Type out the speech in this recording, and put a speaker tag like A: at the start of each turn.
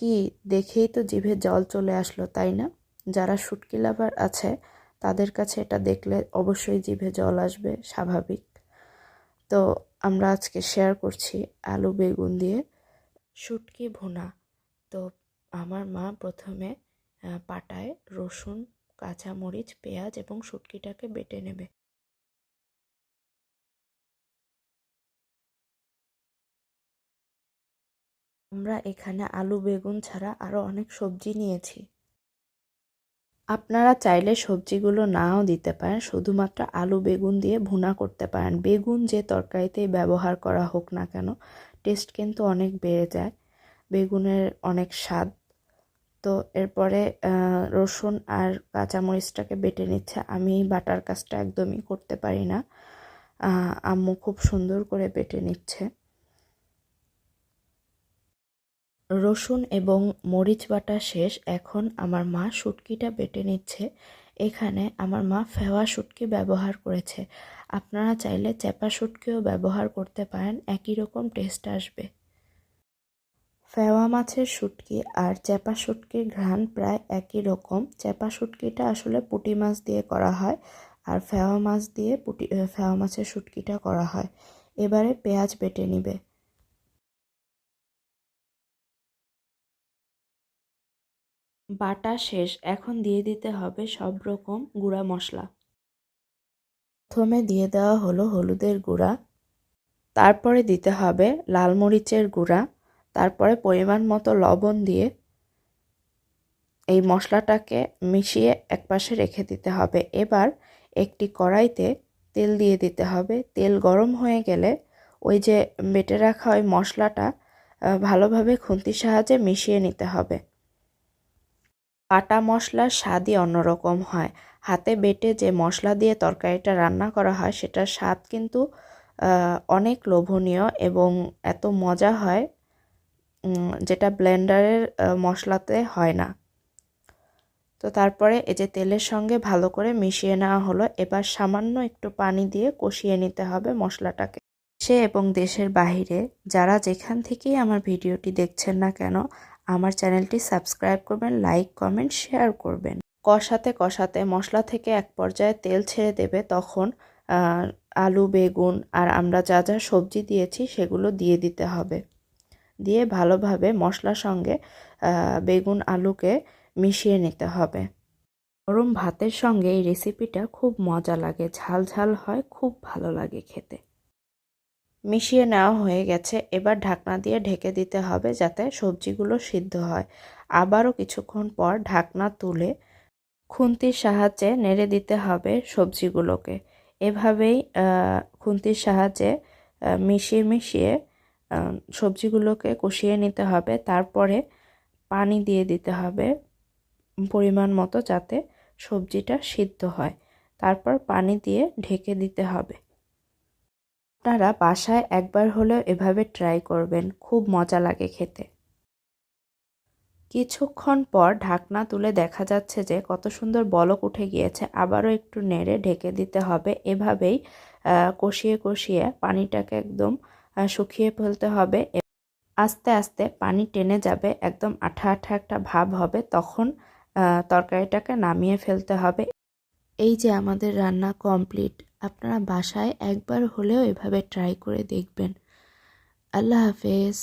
A: কি দেখেই তো জিভে জল চলে আসলো, তাই না? যারা শুটকি লাভার আছে তাদের কাছে এটা দেখলে অবশ্যই জিভে জল আসবে, স্বাভাবিক। তো আমরা আজকে শেয়ার করছি আলু বেগুন দিয়ে শুটকি ভুনা। তো আমার মা প্রথমে পাটায় রসুন, কাঁচামরিচ, পেঁয়াজ এবং শুটকিটাকে বেটে নেবে। আমরা এখানে আলু বেগুন ছাড়া আরও অনেক সবজি নিয়েছি। আপনারা চাইলে সবজিগুলো নাও দিতে পারেন, শুধুমাত্র আলু বেগুন দিয়ে ভুনা করতে পারেন। বেগুন যে তরকারিতেই ব্যবহার করা হোক না কেন, টেস্ট কিন্তু অনেক বেড়ে যায়, বেগুনের অনেক স্বাদ। তো এরপরে রসুন আর কাঁচামরিচটাকে বেটে নিচ্ছে। আমি বাটার কাজটা একদমই করতে পারি না, আম্মু খুব সুন্দর করে বেটে নিচ্ছে। রসুন এবং মরিচ বাটা শেষ, এখন আমার মা শুটকিটা বেটে নিচ্ছে। এখানে আমার মা ফেওয়া শুটকি ব্যবহার করেছে, আপনারা চাইলে চ্যাপা শুটকিও ব্যবহার করতে পারেন, একই রকম টেস্ট আসবে। ফেওয়া মাছের শুটকি আর চ্যাপা শুটকির ঘ্রাণ প্রায় একই রকম। চ্যাপা শুটকিটা আসলে পুঁটি মাছ দিয়ে করা হয়, আর ফেওয়া মাছ দিয়ে ফেওয়া মাছের শুটকিটা করা হয়। এবারে পেঁয়াজ বেটে নিবে। বাটা শেষ, এখন দিয়ে দিতে হবে সব রকম গুঁড়া মশলা। প্রথমে দিয়ে দেওয়া হলো হলুদের গুঁড়া, তারপরে দিতে হবে লাল মরিচের গুঁড়া, তারপরে পরিমাণ মতো লবণ দিয়ে এই মশলাটাকে মিশিয়ে একপাশে রেখে দিতে হবে। এবার একটি কড়াইতে তেল দিয়ে দিতে হবে। তেল গরম হয়ে গেলে ওই যে বেটে রাখা ওই মশলাটা ভালোভাবে খুন্তির সাহায্যে মিশিয়ে নিতে হবে। বাটা মশলার স্বাদই অন্যরকম হয়। হাতে বেটে যে মশলা দিয়ে তরকারিটা রান্না করা হয় সেটার স্বাদ কিন্তু অনেক লোভনীয় এবং এত মজা হয় যেটা ব্লেন্ডারের মশলাতে হয় না। তো তারপরে এই যে তেলের সঙ্গে ভালো করে মিশিয়ে নেওয়া হলো। এবার সামান্য একটু পানি দিয়ে কষিয়ে নিতে হবে মশলাটাকে। দেশে এবং দেশের বাহিরে যারা যেখান থেকেই আমার ভিডিওটি দেখছেন না কেন, আমার চ্যানেলটি সাবস্ক্রাইব করবেন, লাইক কমেন্ট শেয়ার করবেন। কষাতে কষাতে মশলা থেকে এক পর্যায়ে তেল ছেড়ে দেবে, তখন আলু বেগুন আর আমরা যা যা সবজি দিয়েছি সেগুলো দিয়ে দিতে হবে। দিয়ে ভালোভাবে মশলার সঙ্গে বেগুন আলুকে মিশিয়ে নিতে হবে। গরম ভাতের সঙ্গে এই রেসিপিটা খুব মজা লাগে, ঝাল ঝাল হয়, খুব ভালো লাগে খেতে। মিশিয়ে নেওয়া হয়ে গেছে, এবার ঢাকনা দিয়ে ঢেকে দিতে হবে যাতে সবজিগুলো সিদ্ধ হয়। আবারও কিছুক্ষণ পর ঢাকনা তুলে খুন্তির সাহায্যে নেড়ে দিতে হবে সবজিগুলোকে। এভাবেই খুন্তির সাহায্যে মিশিয়ে মিশিয়ে সবজিগুলোকে কষিয়ে নিতে হবে। তারপরে পানি দিয়ে দিতে হবে পরিমাণ মতো যাতে সবজিটা সিদ্ধ হয়। তারপর পানি দিয়ে ঢেকে দিতে হবে। আপনারা বাসায় একবার হলেও এভাবে ট্রাই করবেন, খুব মজা লাগে খেতে। কিছুক্ষণ পর ঢাকনা তুলে দেখা যাচ্ছে যে কত সুন্দর বলক উঠে গিয়েছে। আবারও একটু নেড়ে ঢেকে দিতে হবে। এভাবেই কষিয়ে কষিয়ে পানিটাকে একদম শুকিয়ে ফেলতে হবে। আস্তে আস্তে পানি টেনে যাবে, একদম আঠা আঠা একটা ভাব হবে, তখন তরকারিটাকে নামিয়ে ফেলতে হবে। এই যে আমাদের রান্না কমপ্লিট। আপনারা বাসায় একবার হলেও এভাবে ট্রাই করে দেখবেন। আল্লাহ হাফেজ।